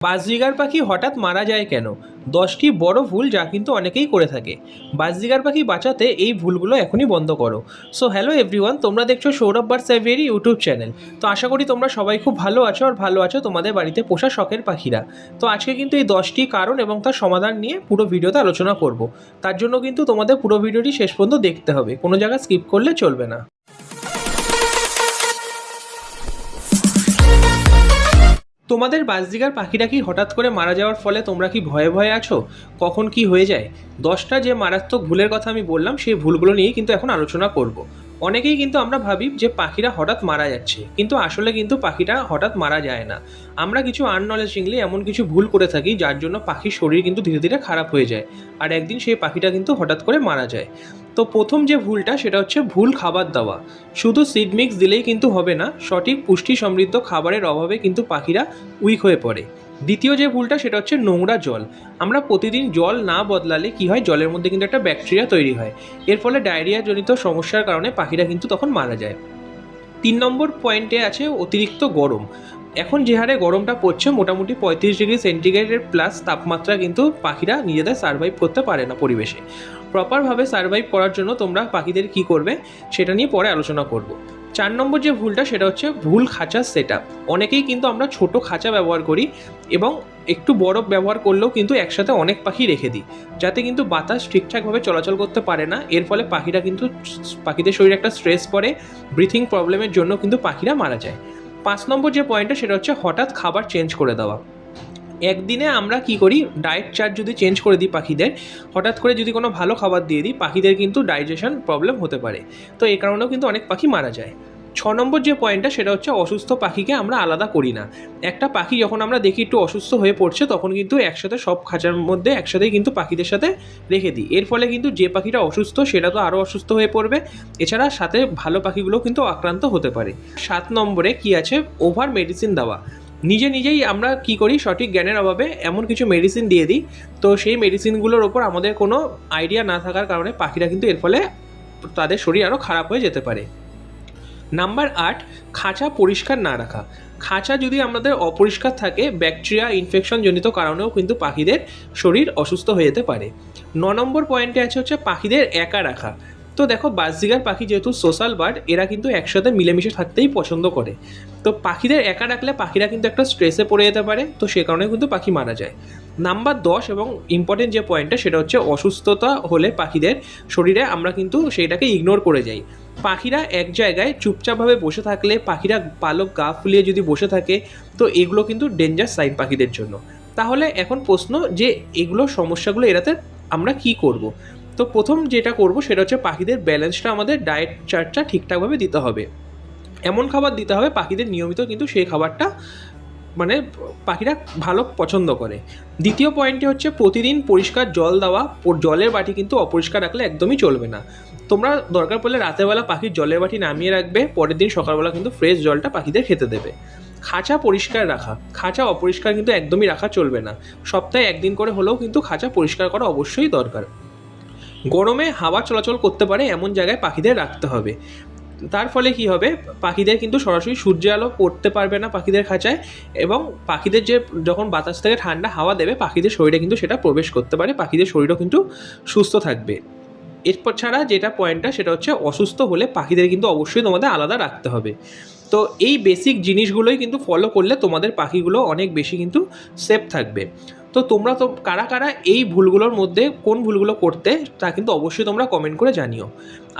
Budgerigar পাখি হঠাৎ মারা যায় কেন? 10টি বড় ভুল যা কিন্তু অনেকেই করে থাকে। বাজরিগার পাখি বাঁচাতে এই ভুলগুলো এখনই বন্ধ করো। সো হ্যালো এভরিওয়ান, তোমরা দেখছো Sourav birds aviary YouTube channel. তো আশা করি তোমরা সবাই খুব ভালো আছো আর ভালো আছো তোমাদের বাড়িতে পোষা শখের পাখিরা। তো আজকে কিন্তু এই 10টি কারণ এবং তার সমাধান নিয়ে পুরো ভিডিওতে আলোচনা করব। তার জন্য কিন্তু তোমাদের পুরো ভিডিওটি শেষ পর্যন্ত দেখতে হবে, কোনো জায়গা স্কিপ করলে চলবে না। তোমাদের বাজরিগার পাখিটা কি হঠাৎ করে মারা যাওয়ার ফলে তোমরা কি ভয়ে ভয়ে আছো? কখন কি হয়ে যায়? 10টা যে মারাত্মক ভুলের কথা আমি বললাম সেই ভুলগুলো নিয়েই কিন্তু এখন আলোচনা করব। অনেকেই কিন্তু আমরা ভাবি যে পাখিরা হঠাৎ মারা যাচ্ছে, কিন্তু আসলে কিন্তু পাখিটা হঠাৎ মারা যায় না। আমরা কিছু আননলেজিংলি এমন কিছু ভুল করে থাকি যার জন্য পাখির শরীর কিন্তু ধীরে ধীরে খারাপ হয়ে যায়, আর একদিন সেই পাখিটা কিন্তু হঠাৎ করে মারা যায়। তো প্রথম যে ভুলটা সেটা হচ্ছে ভুল খাবার দেওয়া। শুধু সিড মিক্স দিলেই কিন্তু হবে না, সঠিক পুষ্টি সমৃদ্ধ খাবারের অভাবে কিন্তু পাখিরা উইক হয়ে পড়ে। দ্বিতীয় যে ভুলটা সেটা হচ্ছে নোংরা জল। আমরা প্রতিদিন জল না বদলালে কি হয়, জলের মধ্যে কিন্তু একটা ব্যাকটেরিয়া তৈরি হয়, এর ফলে ডায়রিয়া জনিত সমস্যার কারণে পাখিরা কিন্তু তখন মারা যায়। 3 নম্বর পয়েন্টে আছে অতিরিক্ত গরম। এখন যে হারে গরমটা পড়ছে, মোটামুটি 35°C প্লাস তাপমাত্রা কিন্তু পাখিরা নিজেদের সার্ভাইভ করতে পারে না পরিবেশে। প্রপারভাবে সার্ভাইভ করার জন্য তোমরা পাখিদের কি করবে সেটা নিয়ে পরে আলোচনা করব। 4 নম্বর যে ভুলটা সেটা হচ্ছে ভুল খাঁচার সেট আপ। অনেকেই কিন্তু আমরা ছোট খাঁচা ব্যবহার করি এবং একটু বড় ব্যবহার করলেও কিন্তু একসাথে অনেক পাখি রেখে দিই, যাতে কিন্তু বাতাস ঠিকঠাকভাবে চলাচল করতে পারে না। এর ফলে পাখিদের শরীরে একটা স্ট্রেস পড়ে, ব্রিথিং প্রবলেমের জন্য কিন্তু পাখিরা মারা যায়। 5 নম্বর যে পয়েন্টটা সেটা হচ্ছে হঠাৎ খাবার চেঞ্জ করে দেওয়া। একদিনে আমরা কি করি, ডায়েট চার্ট যদি চেঞ্জ করে দিই পাখিদের, হঠাৎ করে যদি কোনো ভালো খাবার দিয়ে দিই, পাখিদের কিন্তু ডাইজেশন প্রবলেম হতে পারে। তো এই কারণেও কিন্তু অনেক পাখি মারা যায়। 6 নম্বর যে পয়েন্টটা সেটা হচ্ছে অসুস্থ পাখিকে আমরা আলাদা করি না। একটা পাখি যখন আমরা দেখি একটু অসুস্থ হয়ে পড়ছে, তখন কিন্তু একসাথে সব খাঁচার মধ্যে একসাথেই কিন্তু পাখিদের সাথে রেখে দিই। এর ফলে কিন্তু যে পাখিটা অসুস্থ সেটা তো আরও অসুস্থ হয়ে পড়বে, এছাড়া সাথে ভালো পাখিগুলো কিন্তু আক্রান্ত হতে পারে। 7 নম্বরে কি আছে, ওভার মেডিসিন দেওয়া। নিজেই আমরা কি করি, সঠিক জ্ঞানের অভাবে এমন কিছু মেডিসিন দিয়ে দিই, তো সেই মেডিসিনগুলোর ওপর আমাদের কোনো আইডিয়া না থাকার কারণে পাখিরা কিন্তু এর ফলে তাদের শরীর আরও খারাপ হয়ে যেতে পারে। নাম্বার 8, খাঁচা পরিষ্কার না রাখা। খাঁচা যদি আমাদের অপরিষ্কার থাকে, ব্যাকটেরিয়া ইনফেকশন জনিত কারণেও কিন্তু পাখিদের শরীর অসুস্থ হয়ে যেতে পারে। 9 নম্বর পয়েন্টে আছে হচ্ছে পাখিদের একা রাখা। তো দেখো, বাজরিগার পাখি যেহেতু সোশ্যাল বার্ড, এরা কিন্তু একসাথে মিলেমিশে থাকতেই পছন্দ করে। তো পাখিদের একা রাখলে পাখিরা কিন্তু একটা স্ট্রেসে পড়ে যেতে পারে, তো সে কারণে কিন্তু পাখি মারা যায়। নাম্বার 10 এবং ইম্পর্টেন্ট যে পয়েন্টটা সেটা হচ্ছে অসুস্থতা হলে পাখিদের শরীরে আমরা কিন্তু সেইটাকে ইগনোর করে যাই। পাখিরা এক জায়গায় চুপচাপভাবে বসে থাকলে, পাখিরা পালক গা ফুলিয়ে যদি বসে থাকে, তো এগুলো কিন্তু ডেঞ্জার সাইন পাখিদের জন্য। তাহলে এখন প্রশ্ন যে এগুলো সমস্যাগুলো এড়াতে আমরা কি করব? তো প্রথম যেটা করব সেটা হচ্ছে পাখিদের ব্যালেন্সটা, আমাদের ডায়েট চার্টটা ঠিকঠাকভাবে দিতে হবে। এমন খাবার দিতে হবে পাখিদের নিয়মিত কিন্তু সেই খাবারটা মানে পাখিরা ভালো পছন্দ করে। দ্বিতীয় পয়েন্টটি হচ্ছে প্রতিদিন পরিষ্কার জল দেওয়া। জলের বাটি কিন্তু অপরিষ্কার রাখলে একদমই চলবে না। তোমরা দরকার পড়লে রাতেরবেলা পাখির জলের বাটি নামিয়ে রাখবে, পরের দিন সকালবেলা কিন্তু ফ্রেশ জলটা পাখিদের খেতে দেবে। খাঁচা পরিষ্কার রাখা। খাঁচা অপরিষ্কার কিন্তু একদমই রাখা চলবে না। সপ্তাহে একদিন করে হলেও কিন্তু খাঁচা পরিষ্কার করা অবশ্যই দরকার। গরমে হাওয়া চলাচল করতে পারে এমন জায়গায় পাখিদের রাখতে হবে। তার ফলে কি হবে, পাখিদের কিন্তু সরাসরি সূর্যের আলো পড়তে পারবে না পাখিদের খাঁচায়, এবং পাখিদের যখন বাতাস থেকে ঠান্ডা হাওয়া দেবে পাখিদের শরীরে কিন্তু সেটা প্রবেশ করতে পারে, পাখিদের শরীরও কিন্তু সুস্থ থাকবে। এরপর ছাড়া যেটা পয়েন্টটা সেটা হচ্ছে অসুস্থ হলে পাখিদের কিন্তু অবশ্যই তোমাদের আলাদা রাখতে হবে। তো এই বেসিক জিনিসগুলোই কিন্তু ফলো করলে তোমাদের পাখিগুলো অনেক বেশি কিন্তু সেফ থাকবে। তো তোমরা তো কারা কারা এই ভুলগুলোর মধ্যে কোন ভুলগুলো করতে, তা কিন্তু অবশ্যই তোমরা কমেন্ট করে জানিও।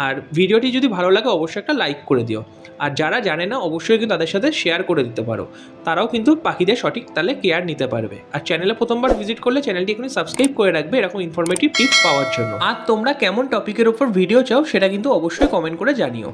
আর ভিডিওটি যদি ভালো লাগে অবশ্যই একটা লাইক করে দিও। আর যারা জানে না অবশ্যই কিন্তু তাদের সাথে শেয়ার করে দিতে পারো, তারাও কিন্তু পাখিদের সঠিক তাহলে কেয়ার নিতে পারবে। আর চ্যানেলে প্রথমবার ভিজিট করলে চ্যানেলটি এখনই সাবস্ক্রাইব করে রাখবে এরকম ইনফরমেটিভ টিপস পাওয়ার জন্য। আর তোমরা কেমন টপিকের উপর ভিডিও চাও সেটা কিন্তু অবশ্যই কমেন্ট করে জানিও।